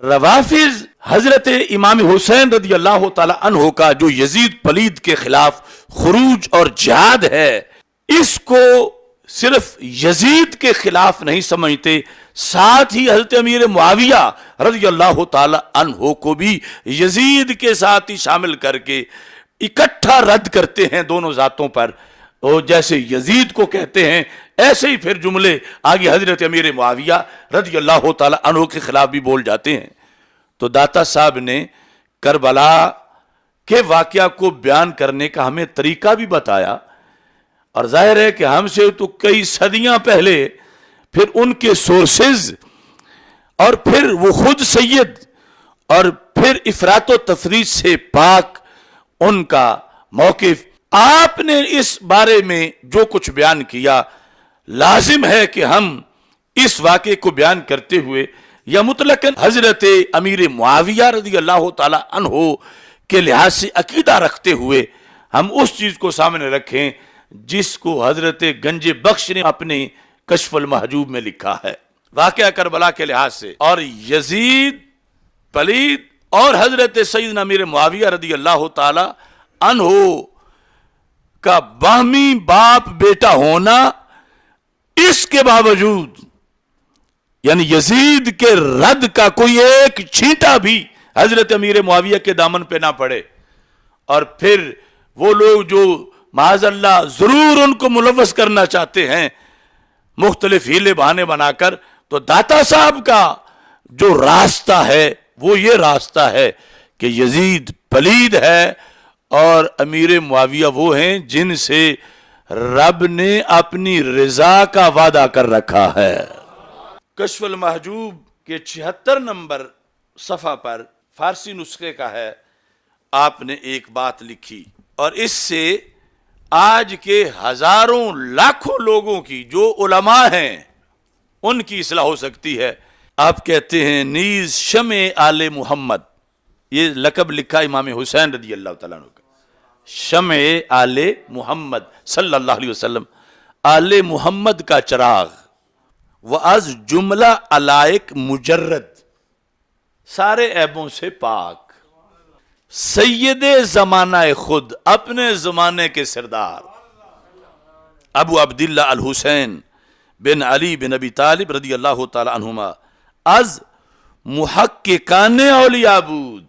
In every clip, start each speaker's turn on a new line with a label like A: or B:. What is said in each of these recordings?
A: روافض حضرت امام حسین رضی اللہ تعالی عنہ کا جو یزید پلید کے خلاف خروج اور جہاد ہے، اس کو صرف یزید کے خلاف نہیں سمجھتے، ساتھ ہی حضرت امیر معاویہ رضی اللہ تعالی عنہ کو بھی یزید کے ساتھ ہی شامل کر کے اکٹھا رد کرتے ہیں دونوں ذاتوں پر، اور جیسے یزید کو کہتے ہیں ایسے ہی پھر جملے آگے حضرت امیر معاویہ رضی اللہ تعالی عنہ کے خلاف بھی بول جاتے ہیں۔ تو داتا صاحب نے کربلا کے واقعہ کو بیان کرنے کا ہمیں طریقہ بھی بتایا، اور ظاہر ہے کہ ہم سے تو کئی صدیاں پہلے پھر ان کے سورسز اور پھر وہ خود سید اور پھر افراط و تفریط سے پاک ان کا موقف، آپ نے اس بارے میں جو کچھ بیان کیا، لازم ہے کہ ہم اس واقعے کو بیان کرتے ہوئے یا مطلقاً حضرت امیر معاویہ رضی اللہ تعالی عنہ کے لحاظ سے عقیدہ رکھتے ہوئے ہم اس چیز کو سامنے رکھیں جس کو حضرت گنج بخش نے اپنے کشف المحجوب میں لکھا ہے واقعہ کربلا کے لحاظ سے۔ اور یزید پلید اور حضرت سیدنا امیر معاویہ رضی اللہ تعالی عنہ کا باہمی باپ بیٹا ہونا، اس کے باوجود یعنی یزید کے رد کا کوئی ایک چھینٹا بھی حضرت امیر معاویہ کے دامن پہ نہ پڑے، اور پھر وہ لوگ جو معاذ اللہ ضرور ان کو ملوث کرنا چاہتے ہیں مختلف ہیلے بہانے بنا کر، تو داتا صاحب کا جو راستہ ہے وہ یہ راستہ ہے کہ یزید پلید ہے اور امیر معاویہ وہ ہیں جن سے رب نے اپنی رضا کا وعدہ کر رکھا ہے۔ کشف المحجوب کے 76 نمبر صفحہ پر فارسی نسخے کا ہے، آپ نے ایک بات لکھی، اور اس سے آج کے ہزاروں لاکھوں لوگوں کی جو علماء ہیں ان کی اصلاح ہو سکتی ہے۔ آپ کہتے ہیں نیز شمع آل محمد، یہ لقب لکھا امام حسین رضی اللہ تعالیٰ عنہ کا، شمع آل محمد صلی اللہ علیہ وسلم، آل محمد کا چراغ، وَأَز جملہ علائق مجرد، سارے عیبوں سے پاک، سید زمانہ خود، اپنے زمانے کے سردار ابو عبداللہ الحسین بن علی بن ابی طالب رضی اللہ تعالی عنہما، از محققان اولیاء بود،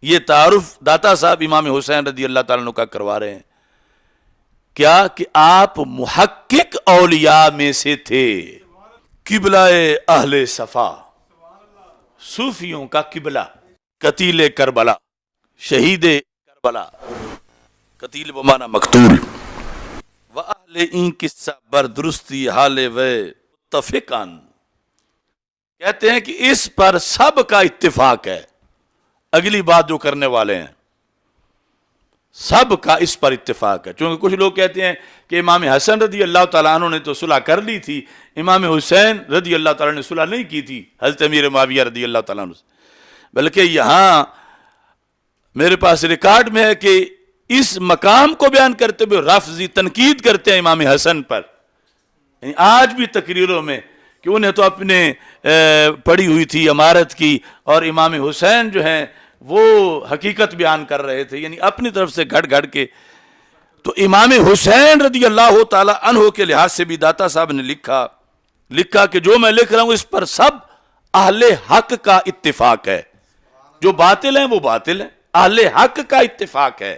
A: یہ تعارف داتا صاحب امام حسین رضی اللہ تعالیٰ عنہ کا کروا رہے ہیں، کیا کہ آپ محقق اولیاء میں سے تھے، قبلہ اہل صفا، صوفیوں کا قبلہ، قتیل کربلا، شہید کربلا، قتیل بمانا مقتول، وَأَهْلِ این قصہ بردرستی حال و تفقان، کہتے ہیں کہ اس پر سب کا اتفاق ہے، اگلی بات جو کرنے والے ہیں سب کا اس پر اتفاق ہے، چونکہ کچھ لوگ کہتے ہیں کہ امام حسن رضی اللہ تعالیٰ عنہ نے تو صلح کر لی تھی، امام حسین رضی اللہ تعالیٰ نے صلح نہیں کی تھی حضرت امیر معاویہ رضی اللہ تعالیٰ عنہ سے، بلکہ یہاں میرے پاس ریکارڈ میں ہے کہ اس مقام کو بیان کرتے ہوئے رفضی تنقید کرتے ہیں امام حسن پر، یعنی آج بھی تقریروں میں کہ انہیں تو اپنے پڑھی ہوئی تھی عمارت کی، اور امام حسین جو ہیں وہ حقیقت بیان کر رہے تھے، یعنی اپنی طرف سے گھڑ گھڑ کے۔ تو امام حسین رضی اللہ تعالی عنہ کے لحاظ سے بھی داتا صاحب نے لکھا کہ جو میں لکھ رہا ہوں اس پر سب اہل حق کا اتفاق ہے، جو باطل ہیں وہ باطل ہیں، اہل حق کا اتفاق ہے۔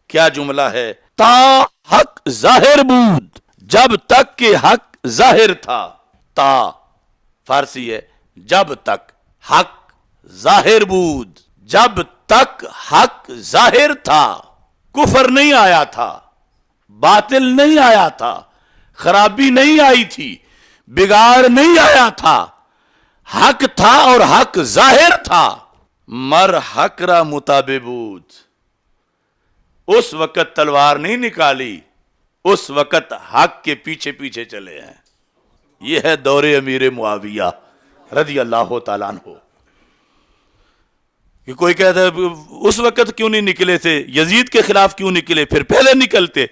A: کیا جملہ ہے؟ تا حق ظاہر بود، جب تک کہ حق ظاہر تھا، تا فارسی ہے، جب تک حق ظاہر بود، جب تک حق ظاہر تھا، کفر نہیں آیا تھا، باطل نہیں آیا تھا، خرابی نہیں آئی تھی، بگاڑ نہیں آیا تھا، حق تھا اور حق ظاہر تھا، مر حق را مطابق بود، اس وقت تلوار نہیں نکالی، اس وقت حق کے پیچھے پیچھے چلے ہیں۔ یہ ہے دور امیر معاویہ رضی اللہ تعالیٰ عنہ۔ کہ کوئی کہتا ہے اس وقت کیوں نہیں نکلے تھے، یزید کے خلاف کیوں نکلے، پھر پہلے نکلتے۔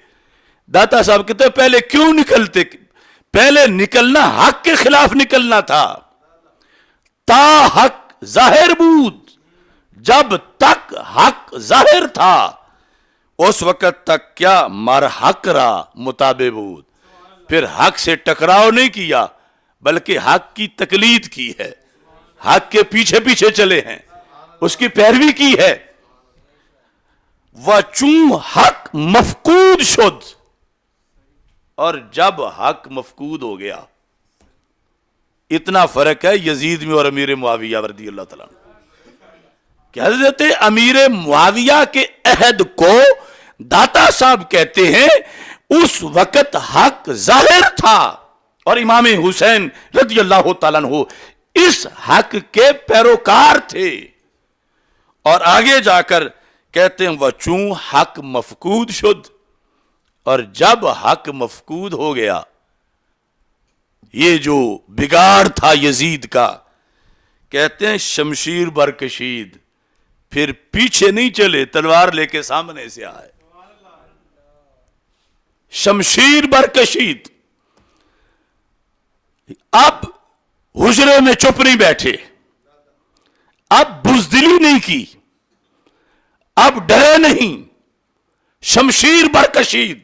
A: داتا صاحب کہتے ہیں پہلے کیوں نکلتے، پہلے نکلنا حق کے خلاف نکلنا تھا، تا حق ظاہر بود، جب تک حق ظاہر تھا اس وقت تک کیا مر حق را مطابع بود، پھر حق سے ٹکراؤ نہیں کیا بلکہ حق کی تقلید کی ہے، حق کے پیچھے پیچھے چلے ہیں، اس کی پیروی کی ہے۔ وَچوں حق مفقود شد، اور جب حق مفقود ہو گیا، اتنا فرق ہے یزید میں اور امیر معاویہ رضی اللہ تعالیٰ عنہ کہ حضرت امیر معاویہ کے عہد کو داتا صاحب کہتے ہیں اس وقت حق ظاہر تھا، اور امام حسین رضی اللہ تعالیٰ عنہ اس حق کے پیروکار تھے، اور آگے جا کر کہتے ہیں وَچوں حق مفقود شد، اور جب حق مفقود ہو گیا، یہ جو بگاڑ تھا یزید کا، کہتے ہیں شمشیر برکشید، پھر پیچھے نہیں چلے، تلوار لے کے سامنے سے آئے، شمشیر برکشید۔ اب حجرے میں چپ نہیں بیٹھے، اب بزدلی نہیں کی، اب ڈرے نہیں، شمشیر برکشید،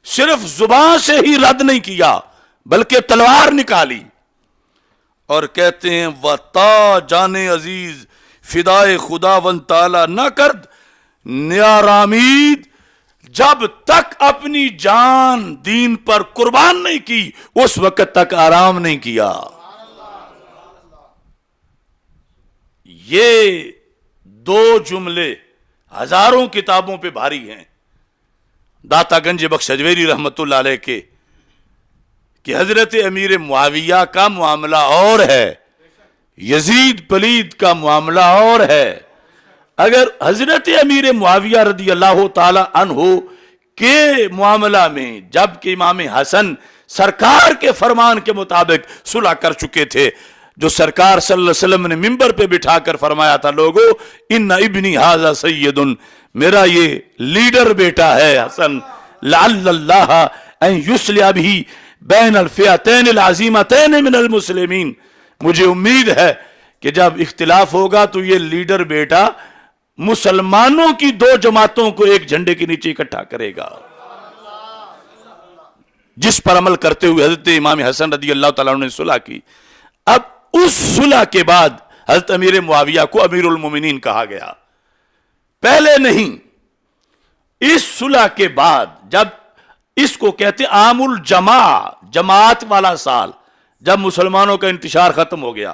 A: صرف زبان سے ہی رد نہیں کیا بلکہ تلوار نکالی، اور کہتے ہیں وَتا جان عزیز فدائے خداوند تعالی نہ کرد نیارامید، جب تک اپنی جان دین پر قربان نہیں کی اس وقت تک آرام نہیں کیا۔ یہ دو جملے ہزاروں کتابوں پہ بھاری ہیں، داتا گنج بخش اجویری رحمت اللہ علیہ کے، کہ حضرت امیر معاویہ کا معاملہ اور ہے، یزید پلید کا معاملہ اور ہے۔ اگر حضرت امیر معاویہ رضی اللہ تعالی عنہ کے معاملہ میں جبکہ امام حسن سرکار کے فرمان کے مطابق صلح کر چکے تھے، جو سرکار صلی اللہ علیہ وسلم نے منبر پہ بٹھا کر فرمایا تھا لوگو ان ابنی ھذا سید، میرا یہ لیڈر بیٹا ہے حسن، لعل اللہ ان یصلح بہ بین الفئتین العظیمتین من المسلمین، مجھے امید ہے کہ جب اختلاف ہوگا تو یہ لیڈر بیٹا مسلمانوں کی دو جماعتوں کو ایک جھنڈے کے نیچے اکٹھا کرے گا، جس پر عمل کرتے ہوئے حضرت امام حسن رضی اللہ تعالیٰ عنہ نے صلح کی۔ اب اس صلح کے بعد حضرت امیر معاویہ کو امیر المومنین کہا گیا، پہلے نہیں، اس صلح کے بعد جب اس کو کہتے عام الجماع، جماعت والا سال، جب مسلمانوں کا انتشار ختم ہو گیا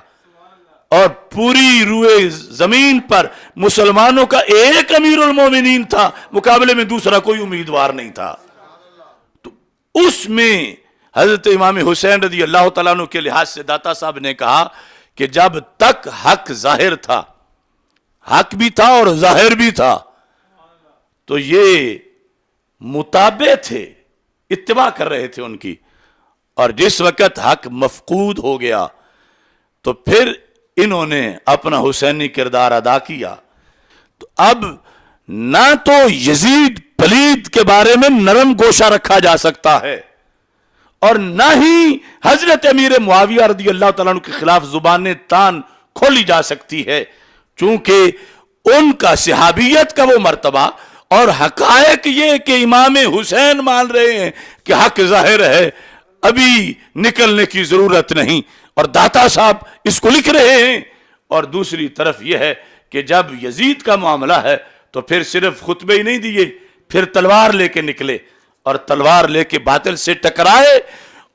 A: اور پوری روئے زمین پر مسلمانوں کا ایک امیر المومنین تھا، مقابلے میں دوسرا کوئی امیدوار نہیں تھا، تو اس میں حضرت امام حسین رضی اللہ تعالیٰ عنہ کے لحاظ سے داتا صاحب نے کہا کہ جب تک حق ظاہر تھا، حق بھی تھا اور ظاہر بھی تھا، تو یہ متابع تھے، اتباع کر رہے تھے ان کی، اور جس وقت حق مفقود ہو گیا تو پھر انہوں نے اپنا حسینی کردار ادا کیا۔ تو اب نہ تو یزید پلید کے بارے میں نرم گوشہ رکھا جا سکتا ہے، اور نہ ہی حضرت امیر معاویہ رضی اللہ تعالیٰ عنہ کے خلاف زبان تان کھولی جا سکتی ہے، چونکہ ان کا صحابیت کا وہ مرتبہ اور حقائق یہ کہ امام حسین مان رہے ہیں کہ حق ظاہر ہے، ابھی نکلنے کی ضرورت نہیں، اور داتا صاحب اس کو لکھ رہے ہیں۔ اور دوسری طرف یہ ہے کہ جب یزید کا معاملہ ہے تو پھر صرف خطبے ہی نہیں دیے، پھر تلوار لے کے نکلے، اور تلوار لے کے باطل سے ٹکرائے،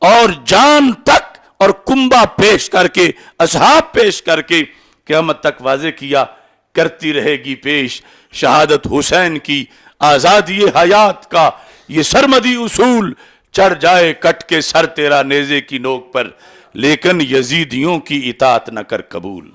A: اور جان تک اور کنبہ پیش کر کے، اصحاب پیش کر کے قیامت تک واضح کیا، کرتی رہے گی پیش شہادت حسین کی، آزادی حیات کا یہ سرمدی اصول، چڑھ جائے کٹ کے سر تیرا نیزے کی نوک پر، لیکن یزیدیوں کی اطاعت نہ کر قبول۔